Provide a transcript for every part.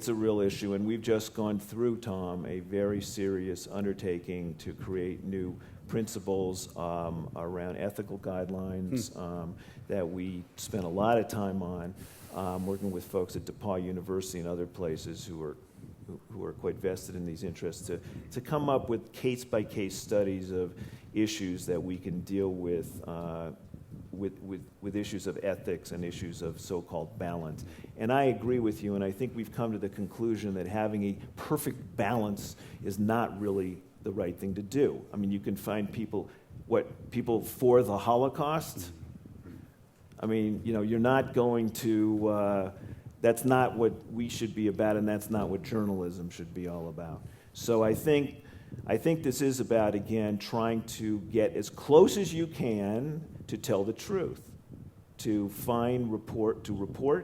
It's a real issue, and we've just gone through, Tom, a very serious undertaking to create new principles around ethical guidelines that we spent a lot of time on, working with folks at DePauw University and other places who are quite vested in these interests to come up with case-by-case studies of issues that we can deal with issues of ethics and issues of so-called balance. And I agree with you, and I think we've come to the conclusion that having a perfect balance is not really the right thing to do. I mean, you can find people for the Holocaust. I mean, you're not going to, that's not what we should be about, and that's not what journalism should be all about. So I think this is about, again, trying to get as close as you can to tell the truth, to report,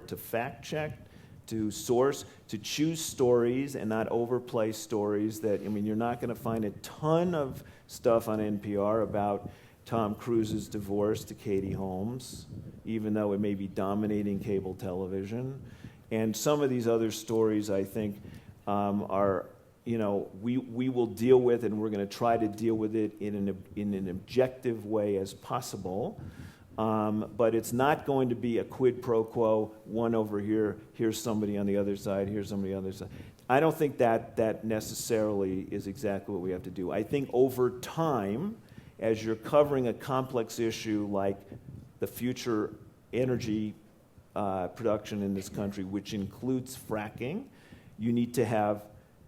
to fact check, to source, to choose stories and not overplay stories that, you're not going to find a ton of stuff on NPR about Tom Cruise's divorce to Katie Holmes, even though it may be dominating cable television. And some of these other stories, I think, are, we will deal with, and we're going to try to deal with it in an objective way as possible. But it's not going to be a quid pro quo, one over here, here's somebody on the other side, here's somebody on the other side. I don't think that necessarily is exactly what we have to do. I think over time, as you're covering a complex issue like the future energy production in this country, which includes fracking, you need to have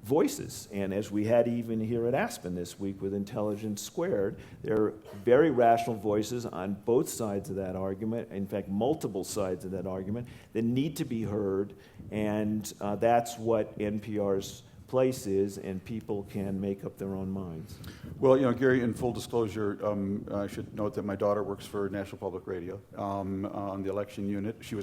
voices. And as we had even here at Aspen this week with Intelligence Squared, there are very rational voices on both sides of that argument, in fact, multiple sides of that argument, that need to be heard, and that's what NPR's place is, and people can make up their own minds. Well, Gary, in full disclosure, I should note that my daughter works for National Public Radio on the election unit. She was